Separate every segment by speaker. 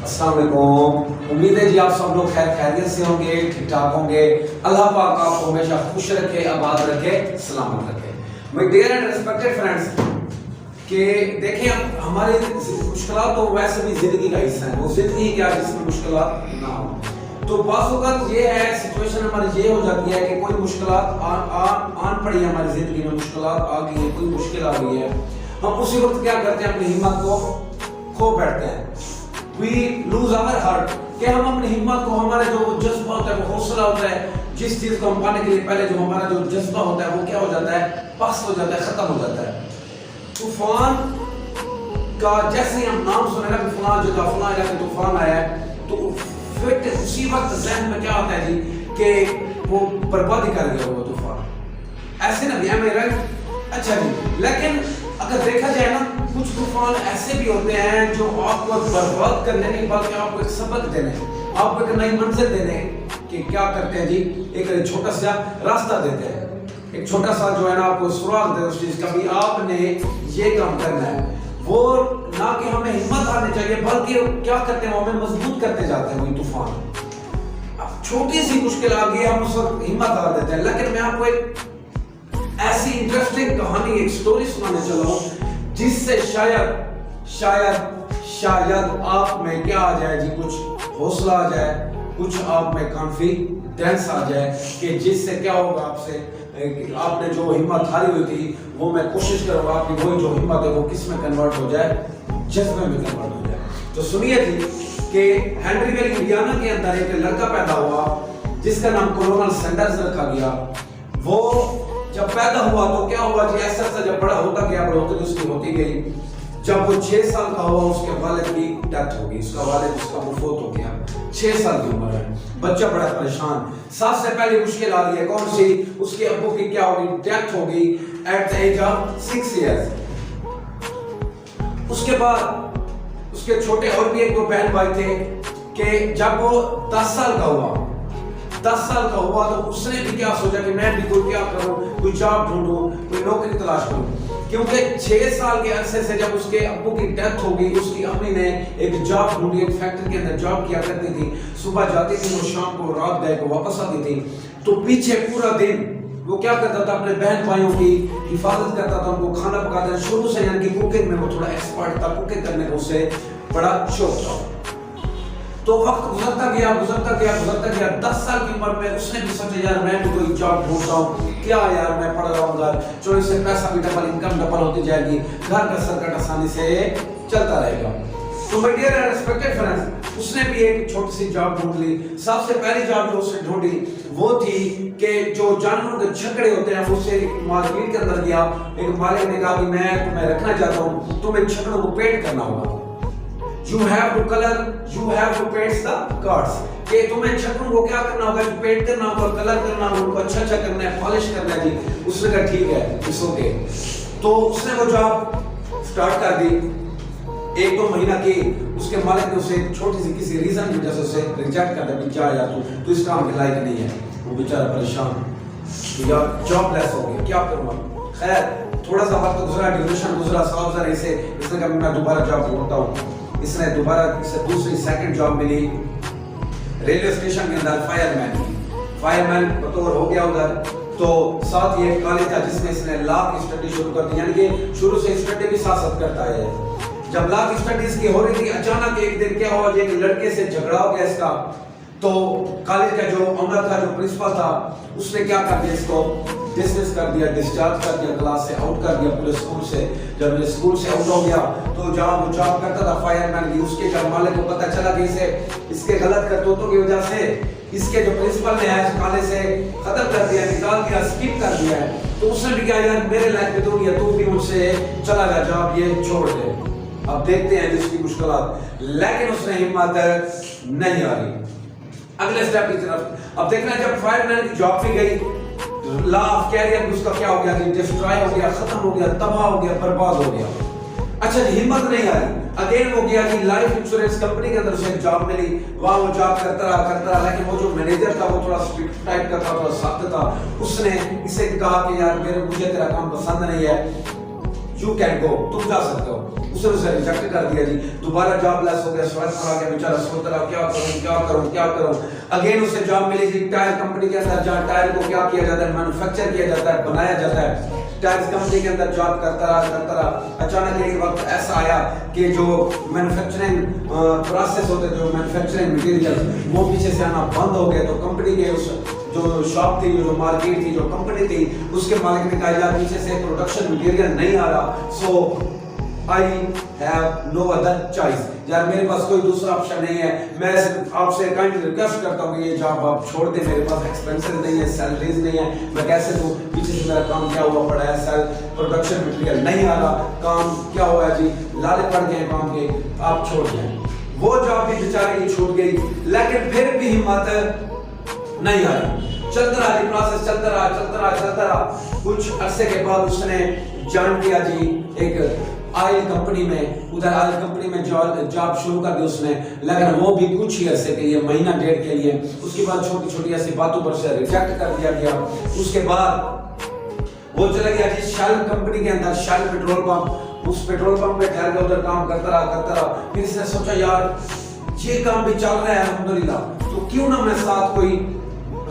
Speaker 1: अस्सलाम वालेकुम। उम्मीद है जी आप सब लोग खैरियत से होंगे, ठीक ठाक होंगे। अल्लाह पाक आपको हमेशा खुश रखे, आबाद रखे, सलामत रखे। My dear and respected friends, कि देखें हमारे मुश्किलात तो वैसे भी जिंदगी का हिस्सा है, वो जिंदगी क्या जिसमें मुश्किलात ना हो। तो बात वक्त ये है, सिचुएशन हमारी ये हो जाती है कि कोई मुश्किलात आन पड़ी है हमारी जिंदगी में, मुश्किलात आ गई है, कोई मुश्किल आ गई है, हम उसी वक्त क्या करते हैं, अपनी हिम्मत को खो बैठते हैं। We lose our heart, कि हम अपनी हिम्मत को, हमारे जो जज्बा होता है, वो हौसला होता है, जिस चीज को हम पाने के लिए पहले जो हमारा जो जज्बा होता है वो क्या हो जाता है, पस्त हो जाता है, खत्म हो जाता है। तूफान का जैसे ही हम नाम सुने ना कि फलां जगह फलां इलाके तूफान आया है, तो फिर उसी वक्त ज़हन में क्या आता है जी कि वो बर्बादी कर गया वो तूफान। ऐसे ना भी है मेरा अच्छा जी, लेकिन अगर देखा जाए ना, कुछ तूफान ऐसे भी होते हैं जो आपको बर्बाद करने नहीं बल्कि आपको एक सबक देने, आपको एक नई मंजिल देने कि क्या करते हैं जी, एक छोटा सा रास्ता देते हैं, एक छोटा सा जो है ना आपको सुराग दे उस चीज का भी आपने ये काम करना है। वो ना कि हमें हिम्मत आनी चाहिए, बल्कि क्या करते हैं, हमें मजबूत करते जाते हैं वही तूफान। अब छोटी सी मुश्किल आ गई, हम उस वक्त हिम्मत हार देते हैं। लेकिन मैं आपको एक ऐसी इंटरेस्टिंग कहानी, एक स्टोरी सुनाने चला हूं जिससे शायद आप में क्या आ जाए जी, कुछ हौसला आ जाए, कुछ आप में कॉन्फिडेंस आ जाए, कि जिससे क्या होगा आपसे, आपने जो हिम्मत हारी हुई थी वो मैं कोशिश करूंगा कि वही जो हिम्मत है वो किस में कन्वर्ट हो जाए, जज्बे में कन्वर्ट हो जाए। तो सुनिए थी कि हेनरीविल इंडियाना के अंदर एक लड़का पैदा हुआ जिसका नाम कोलोनल सैंडर्स रखा गया। वो जब पैदा हुआ तो क्या हुआ जी, ऐसा जब बड़ा होता गया, बढ़ोतरी उसकी होती गई। जब वो 6 साल का हुआ उसके वालिद की डेथ हो गई, उसका वालिद उसका मुफूत हो गया, 6 साल की उम्र है, बच्चा बड़ा परेशान। सबसे पहली मुश्किल आ रही है कौन सी, उसके अब्बू की क्या हो गई, डेथ हो गई at the age of 6 years. उसके बाद उसके छोटे और भी एक दो बहन भाई थे कि जब वो 10 साल का हुआ, 10 साल का हुआ तो उसने भी क्या सोचा कि मैं भी कोई क्या करूं, कोई जॉब ढूंढूं, कोई नौकरी तलाश करूं। क्योंकि 6 साल के अरसे से जब उसके अब्बू की डेथ हो गई, उसकी अम्मी ने एक जॉब ढूंढी, एक फैक्ट्री के अंदर जॉब किया करती थी, सुबह जाती थी वो शाम को रात गए को वापस आती थी। तो पीछे पूरा दिन वो क्या करता था, अपने बहन भाइयों की हिफाजत करता था, उनको खाना पकाता था। शुरू से यानी कि कुकिंग में वो थोड़ा एक्सपर्ट था, कुकिंग करने को उसे बड़ा शौक था। तो वक्त गुजरता गया 10 साल की उम्र में उसने भी सोचा यार मैं भी कोई जॉब ढूंढता हूँ, क्या यार मैं पढ़ रहा हूँ, घर चोरी से पैसा भी डबल, इनकम डबल होती जाएगी, घर का सर्कट आसानी से चलता रहेगा। तो my dear and respected friends, उसने भी एक छोटी सी जॉब ढूंढ ली। सबसे पहली जॉब जो उसने ढूंढी वो थी कि जो जानवरों के छकड़े होते हैं उससे मार्केट के अंदर गया। एक मालिक ने कहा कि मैं तुम्हें रखना चाहता हूँ, तुम्हें छकड़ों को पेंट करना होगा, You have to color, you have to paint the cards। कि तुम्हें छकड़ों को क्या करना होगा, पेंट करना होगा, कलर करना होगा, उनको अच्छा करना है, पॉलिश करना है जी। उसने कहा ठीक है, इट्स ओके। तो उसने वो जॉब स्टार्ट कर दी। 1-2 महीना की, उसके मालिक ने उसे छोटी सी किसी रीजन की वजह से उसे रिजेक्ट कर दिया, जा यार तू इस काम के लायक नहीं है। वो बेचारा परेशान, तो यार जॉबलेस हो गया, क्या करूँगा। खैर थोड़ा सा वक्त गुजरा, ड्यूरेशन गुजरा, साल गुजरा, इसने कहा मैं दोबारा जॉब ढूंढता हूँ। इसने दोबारा दूसरी सेकंड जॉब मिली रेलवे स्टेशन के अंदर, फायरमैन बतौर हो गया उधर। तो साथ ही एक कॉलेज था जिसमें इसने लॉ की स्टडी शुरू कर दी, यानी कि शुरू से स्टडी भी साथ साथ करता है। जब लॉ की स्टडीज की हो रही थी, अचानक एक दिन क्या हुआ, एक लड़के से झगड़ा हो गया इसका। तो कॉलेज का जो ऑनर था, जो प्रिंसिपल था, उसने क्या कर दिया, इसको डिसमिस कर दिया, डिस्चार्ज कर दिया, क्लास से आउट कर दिया पूरे स्कूल से। जब ये स्कूल से आउट हो गया तो जहाँ वो जॉब करता था फायरमैन की, उसके जब मालिक को पता चला कि इसके गलत करतूतों की वजह से इसके जो प्रिंसिपल ने है कॉलेज से खत्म कर दिया, निकाल दिया, स्किप कर दिया है, तो उसने भी कहा यार मेरे लाइफ में तो तू भी मुझसे चला जा, जॉब ये छोड़ दे। अब देखते हैं जिसकी मुश्किलात, लेकिन उसने हिम्मत नहीं हारी। अगले स्टेप की तरफ अब देखना, जब फायरमैन की जॉब भी गई, लॉ ऑफ कैरियर उसका क्या हो गया कि डिस्ट्रॉय हो गया, खत्म हो गया, तबाह हो गया, बर्बाद हो गया। अच्छा जी, हिम्मत नहीं आई, अगेन वो गया कि लाइफ इंश्योरेंस कंपनी के अंदर उसे एक जॉब मिली। वहां वो जॉब करता रहा, लेकिन वो जो मैनेजर था वो थोड़ा स्ट्रिक्ट टाइप का था, थोड़ा सख्त था। उसने इसे कहा कि यार मुझे तेरा काम पसंद नहीं है, यू कैन गो, तुम जा सकते हो। उसने उसे रिजेक्ट कर दिया जी, दोबारा जॉब लेस हो गया, सड़क पर आ गया बेचारा, सोच रहा क्या करूं। अगेन उसे जॉब मिली जी टायर कंपनी के अंदर, जहाँ टायर को क्या किया जाता है, मैन्युफैक्चर किया जाता है, बनाया जाता है। टायर कंपनी के अंदर जॉब करता रहा। अचानक एक वक्त ऐसा आया कि जो मैन्युफैक्चरिंग प्रोसेस होते, जो मैन्युफैक्चरिंग मटेरियल, वो पीछे से आना बंद हो गया। तो कंपनी के उस जो शॉप थी, जो मार्केट थी, जो कंपनी थी, उसके मालिक ने कहा यार पीछे से प्रोडक्शन मटेरियल नहीं आ रहा, सो I have no other choice, यार मेरे पास कोई दूसरा ऑप्शन नहीं है। मैं आपसे काइंडली रिक्वेस्ट करता हूँ कि ये जॉब आप छोड़ दें, मेरे पास एक्सपेंसेस नहीं है, सैलरीज नहीं है, मैं कैसे दूँ, पीछे से मेरा काम क्या हुआ पड़ा है, सेल प्रोडक्शन मटेरियल नहीं आ रहा, काम क्या हुआ है जी, लाले पड़ गए काम के, आप छोड़ दें। वो जॉब भी बेचारे की छूट गई, लेकिन फिर भी हिम्मत नहीं आई, चलता रहा जी, प्रोसेस चलता रहा। कुछ अरसे के बाद उसने जान किया जी एक ऑयल कंपनी में, उधर ऑयल कंपनी में जॉब शुरू कर दी उसने, लेकिन वो भी कुछ ही अरसे के लिए, महीना डेढ़ के लिए। उसके बाद छोटी ऐसी बातों पर से रिजेक्ट कर दिया गया। उसके बाद वो चला गया जी शेल कंपनी के अंदर, शेल पेट्रोल पंप। उस पेट्रोल पंप में ठहर के उधर काम करता रहा। फिर इसने सोचा यार ये काम भी चल रहा है अल्हम्दुलिल्लाह, तो क्यों ना मैं साथ कोई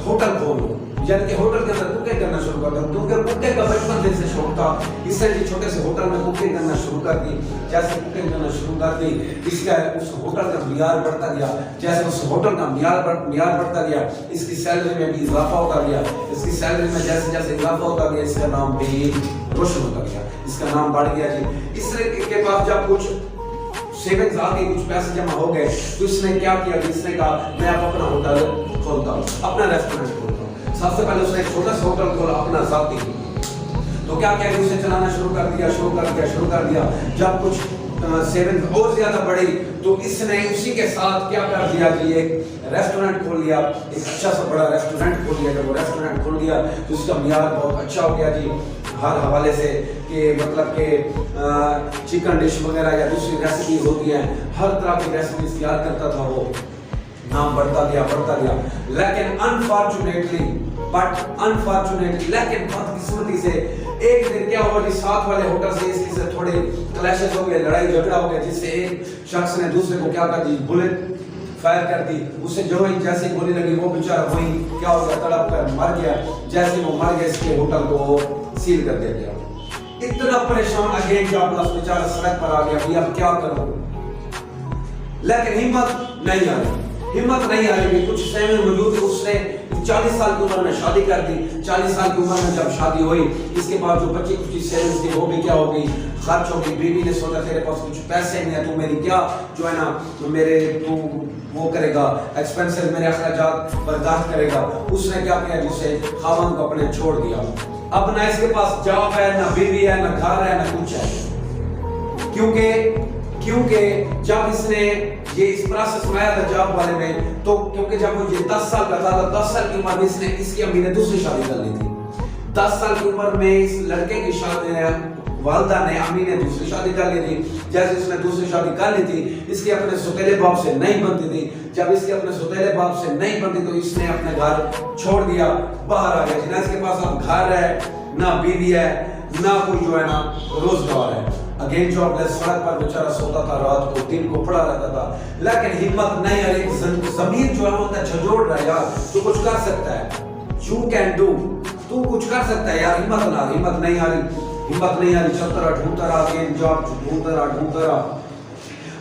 Speaker 1: होटल खोल लूं, यानी कि होटल के अंदर कुकिंग करना शुरू कर दूं, क्योंकि कुकिंग का बचपन से शौक था। इससे जी छोटे से होटल में कुकिंग करना शुरू कर दी। जैसे कुकिंग करना शुरू कर दी, इसका उस होटल का मियार बढ़ता गया। जैसे उस होटल का मियार बढ़ता गया, इसकी सैलरी में भी इजाफा होता गया। इसकी सैलरी में जैसे इजाफा होता गया, इसका नाम भी रोशन होता गया, इसका नाम बढ़ गया जी। इसके बाद जब कुछ सेविंग्स आ गई, कुछ पैसे जमा हो गए, तो इसने क्या किया, इसने कहा मैं अब अपना होटल खोलता हूँ, अपना रेस्टोरेंट खोलता हूँ। सबसे पहले उसने एक छोटा सा होटल खोला अपना जाती। तो क्या किया, उसे चलाना शुरू कर दिया। जब कुछ सेविंग्स और ज्यादा बढ़ी, तो इसने उसी के साथ क्या कर दिया जी, एक रेस्टोरेंट खोल लिया, एक अच्छा सा बड़ा रेस्टोरेंट खोल लिया। जब वो रेस्टोरेंट खोल लिया तो उसका मियार बहुत अच्छा हो गया जी, हर हवाले से कि मतलब कि चिकन डिश वगैरह या दूसरी रेसिपीज होती हैं, हर तरह की रेसिपीज तैयार करता था वो। नाम बढ़ता गया। लेकिन अनफॉर्चुनेटली लेकिन बदकिस्मती से एक दिन क्या हुआ कि साथ वाले होटल से इसकी से थोड़े क्लैशेस हो गए, लड़ाई झगड़ा हो गया, जिससे एक शख्स ने दूसरे को क्या कर दी, बुलेट फायर कर दी। उसे जो ही जैसे गोली लगी, वो बेचारा वही क्या हो गया, तड़प कर मर गया। जैसे वो मर गया, इसके होटल को सील कर दिया गया। इतना परेशान अगेन जॉबलेस बेचारा सड़क पर आ गया, भैया अब क्या करूं। लेकिन हिम्मत नहीं आ रही। कुछ समय मौजूद, उसने 40 साल की उम्र में शादी कर दी। 40 साल की उम्र में जब शादी हुई, इसके बाद जो बच्ची कुछ सेविंग्स थी वो भी क्या हो गई, खर्च हो गई। बीवी ने सोचा तेरे पास कुछ पैसे नहीं है, तू मेरी क्या जो है ना, तू वो करेगा, एक्सपेंसेस मेरे अखराजात बर्दाश्त करेगा। उसने क्या किया, जिससे खावन को अपने छोड़ दिया। अब ना इसके पास जॉब है, ना बीवी है, ना घर है, ना कुछ है। क्योंकि जब इसने ये इस प्रोसेस में आया था जॉब वाले में, तो क्योंकि जब वो ये 10 साल का था, 10 साल की उम्र में इसकी अम्मी ने दूसरी शादी कर ली थी। 10 साल की उम्र में इस लड़के की शादी वालिदा ने, अम्मी ने दूसरी शादी कर ली थी। जैसे उसने दूसरी शादी कर ली थी, इसके अपने सौतेले बाप से नहीं बनती थी। जब इसके अपने सौतेले बाप से नहीं बनती, तो इसने अपने घर छोड़ दिया, बाहर आ गया। ना इसके पास अब घर है, ना बीवी है, ना कोई जो है ना रोजगार है। अगेन जॉबलेस, सड़क पर बेचारा सोता था, रात को दिन को पड़ा रहता था। लेकिन हिम्मत नहीं आ रही। जमीन जो है होता झंझोड़ रहा है, यार तू कुछ कर सकता है, यू कैन डू, तू कुछ कर सकता है यार। हिम्मत नहीं आ रही। चलता रहा, ढूंढता रहा, अगेन जॉब ढूंढता रहा।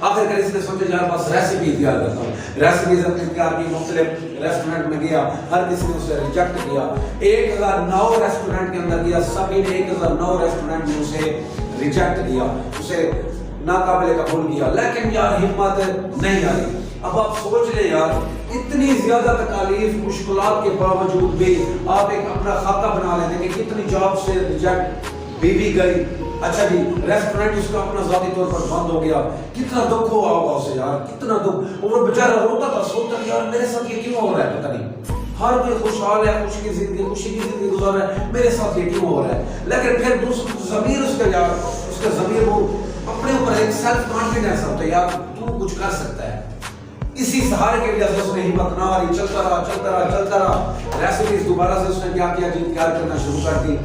Speaker 1: आखिरकार इसने सोचा यार बस रेसिपी तैयार करता हूँ। रेसिपीज अपनी तैयार की, मुख्तलिफ रेस्टोरेंट में गया, हर किसी ने उसे रिजेक्ट किया। 1009 रेस्टोरेंट के अंदर गया, सभी ने 1009 रेस्टोरेंट में उसे रिजेक्ट किया, उसे नाकाबिले कबूल किया। लेकिन यार हिम्मत नहीं आ रही। अब आप सोच ले यार, इतनी ज्यादा तकालीफ मुश्किलात के बावजूद भी आप एक अपना खाता बना लेते कि कितनी जॉब से रिजेक्ट, बीवी गई, अच्छा जी रेस्टोरेंट उसका अपना जाती तौर पर बंद हो गया। कितना दुख हुआ होगा उसे यार, कितना दुख। वो बेचारा रोता था, सोचता यार मेरे साथ ये क्यों हो रहा है, पता नहीं। हर कोई खुशहाल है, खुशी की जिंदगी गुजार रहा है, मेरे साथ ये क्यों हो रहा है। लेकिन फिर ज़मीर उसका ज़मीर वो अपने ऊपर एक सेल्फ कॉन्फिडेंस होता है, यार तू कुछ कर सकता है। इसी सहारे के वजह से उसने हिम्मत ना हारी, चलता रहा। रेसिपीज दोबारा से उसने क्या किया जी, तैयार करना शुरू कर दी।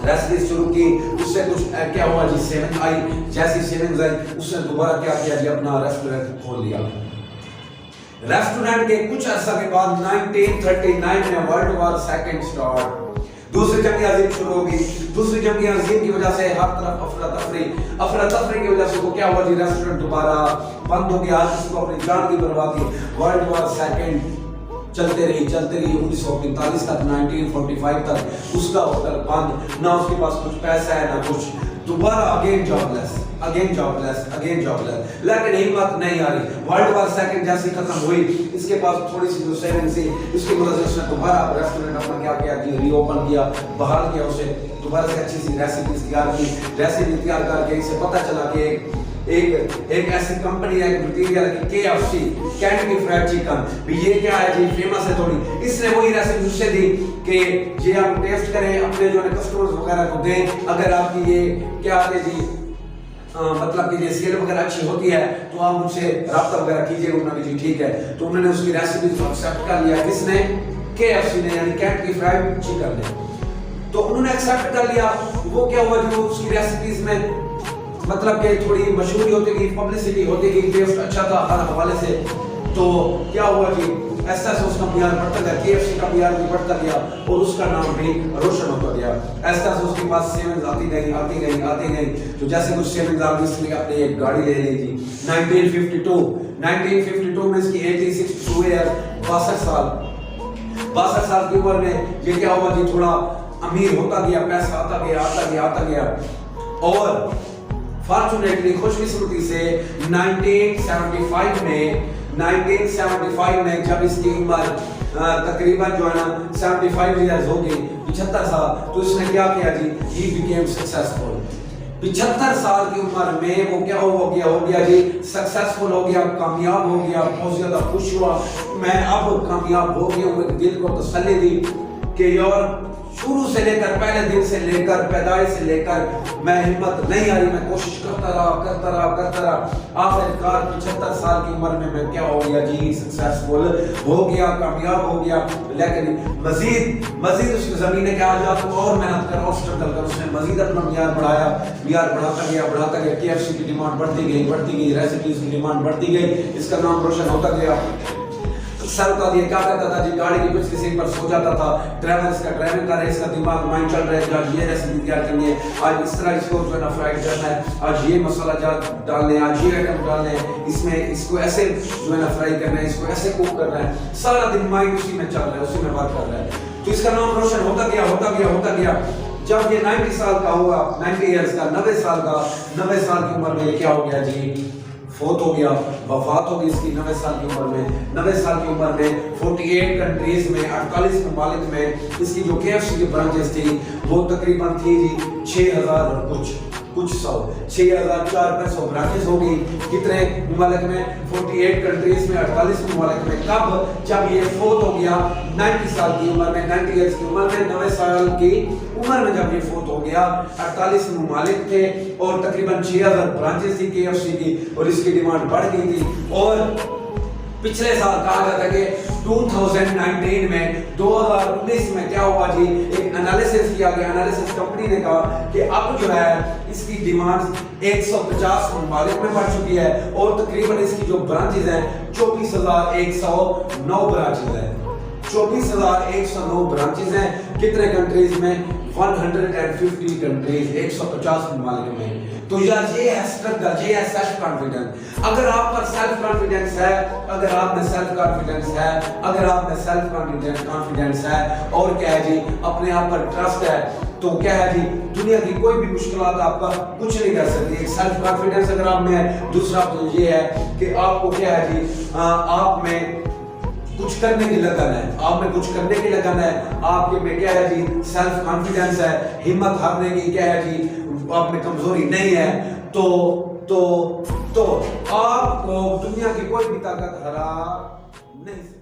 Speaker 1: रेसिपी शुरू की, उससे कुछ क्या हुआ जी, सेविंग आई, जैसी सेविंग्स आई उसने दोबारा क्या किया जी, अपना रेस्टोरेंट खोल लिया। रेस्टोरेंट के कुछ अर्सा के बाद 1939 में वर्ल्ड वॉर सेकंड स्टार्ट, दूसरी जंग अजीम शुरू होगी। दूसरी जंग अजीम की वजह से हर तरफ अफरा तफरी की वजह से वो क्या हुआ जी, रेस्टोरेंट दोबारा बंद हो गया, जिसको अपनी जान की परवाह थी। वर्ल्ड वॉर सेकंड चलते रही 1945 तक, 1945 तक उसका होटल बंद, ना उसके पास कुछ पैसा है ना कुछ, दोबारा अगेन जॉबलेस। लेकिन हिम्मत नहीं आ रही। वर्ल्ड वॉर सेकंड जैसे खत्म हुई, इसके पास थोड़ी सी जो सेविंग थी, इसकी मदद से उसने दोबारा रेस्टोरेंट अपना क्या किया जी, रीओपन किया, बहाल किया उसे, दोबारा से अच्छी सी रेसिपी तैयार करके इसे पता चला कि एक ऐसी कंपनी है मटीरियल की KFC, कैंटकी फ्राइड चिकन, भी ये क्या है जी, फेमस है थोड़ी। इसने वही रेसिपी उससे दी कि ये आप टेस्ट करें, अपने जो है कस्टमर्स वगैरह को दें, अगर आपकी ये क्या है जी, मतलब कि ये सेल वगैरह अच्छी होती है तो आप मुझसे रब्ता वगैरह कीजिएगा। उन्होंने जी ठीक है, तो उन्होंने उसकी रेसिपी को एक्सेप्ट कर लिया। किसने? KFC ने, यानी कैंटकी फ्राइड चिकन ने। तो उन्होंने एक्सेप्ट कर लिया। वो क्या हुआ जो उसकी रेसिपीज में मतलब कि थोड़ी मशहूरी होती गई, पब्लिसिटी होती गई, टेस्ट अच्छा था हर हवाले से, तो क्या हुआ जी, ऐसा उसका PR बढ़ता गया, KFC का PR भी बढ़ता गया और उसका नाम भी रोशन होता गया। ऐसा उसके पास सेविंग्स आती गई। तो जैसे कुछ सेविंग्स आ गई, इसलिए अपने एक गाड़ी ले ली जी। 1952 में इसकी 86 ईयर, 62 साल की उम्र में ये क्या हुआ जी, थोड़ा अमीर होता गया, पैसा आता गया और फॉर्चुनेटली, खुशकिस्मती से 1975 में जब इसकी उम्र तकरीबन जो है ना 75 इयर्स हो गई, 75 साल, तो इसने क्या किया जी, ही बिकेम सक्सेसफुल। 75 साल की उम्र में वो क्या हो गया जी, सक्सेसफुल हो गया, कामयाब हो गया, बहुत ज्यादा खुश हुआ। मैं अब कामयाब हो गया हूँ, दिल को तसल्ली दी कि यार शुरू से लेकर, पहले दिन से लेकर, पैदाइश से लेकर मैं हिम्मत नहीं आ रही, मैं कोशिश करता रहा। आखिरकार 75 साल की उम्र में मैं क्या हो गया जी, सक्सेसफुल हो गया, कामयाब हो गया। लेकिन मजीद उसकी ज़मीन के आजाद और मेहनत कर और स्ट्रगल कर, उसने मजीद अपना मियार बढ़ाता गया। KFC की डिमांड बढ़ती गई, रेसिपीज की डिमांड बढ़ती गई, इसका नाम रोशन होता गया। सर का ये क्या करता था जी, गाड़ी की पिछली सीट पर सो जाता था, ड्राइविंग कर रहा है, इसका दिमाग माइंड चल रहा है, आज ये रेसिपी तैयार करनी है, आज इस तरह इसको जो है ना फ्राइड करना है, आज ये मसाला जात डालने हैं, आज ये आइटम डालने हैं, इसमें इसको ऐसे जो है ना फ्राई करना है, इसको ऐसे कुक करना है, सारा दिन माइंड उसी में चल रहा है, उसी में वर्क कर रहा है। तो इसका नाम रोशन होता गया। जब ये 90 साल का हुआ, 90 इयर्स का, 90 साल की उम्र में क्या हो गया जी, फोत हो गया, वफात हो गई इसकी 90 साल की उम्र में। 90 साल की उम्र में 48 कंट्रीज में, 48 ममालिक में इसकी जो KFC की ब्रांचेस थी वो तकरीबन थी जी 6000 और कुछ 6400 ब्रांचेस हो गई। कितने ममालिक में? 48 कंट्रीज में, 48 ममालिक में। कब? जब ये फोत हो गया 90 साल की उम्र में, 90 इयर्स की उम्र में, 90 साल की उम्र में जब ये फोत हो गया। 48 ममालिक थे और तकरीबन 6000 ब्रांचेस थी KFC की और इसकी डिमांड बढ़ गई थी। और पिछले साल कहा जाता है कि 2019 में क्या हुआ जी, एक एनालिसिस किया गया। एनालिसिस कंपनी ने कहा कि अब जो है इसकी डिमांड 150 ममालिक में बढ़ चुकी है और तकरीबन इसकी जो ब्रांचेस हैं 24,109 ब्रांचेस हैं। 24,109 ब्रांचेस हैं। कितने कंट्रीज में? 150 कंट्रीज, 150 ममालिक में। तो यार ये है स्ट्रगल, ये है सेल्फ कॉन्फिडेंस। अगर आप पर सेल्फ कॉन्फिडेंस है, अगर आप में सेल्फ कॉन्फिडेंस है, अगर आप में सेल्फ कॉन्फिडेंस है और क्या है जी, अपने आप पर ट्रस्ट है, तो क्या है जी, दुनिया की कोई भी मुश्किलात आपका कुछ नहीं कर सकती। एक सेल्फ कॉन्फिडेंस अगर आप में है। दूसरा तो ये है कि आपको क्या है जी, आप में कुछ करने की लगन है, आप में कुछ करने की लगन है, आपके में क्या है जी, सेल्फ कॉन्फिडेंस है, हिम्मत हारने की क्या है जी, आप में कमजोरी नहीं है। तो आपको दुनिया की कोई भी ताकत हरा नहीं।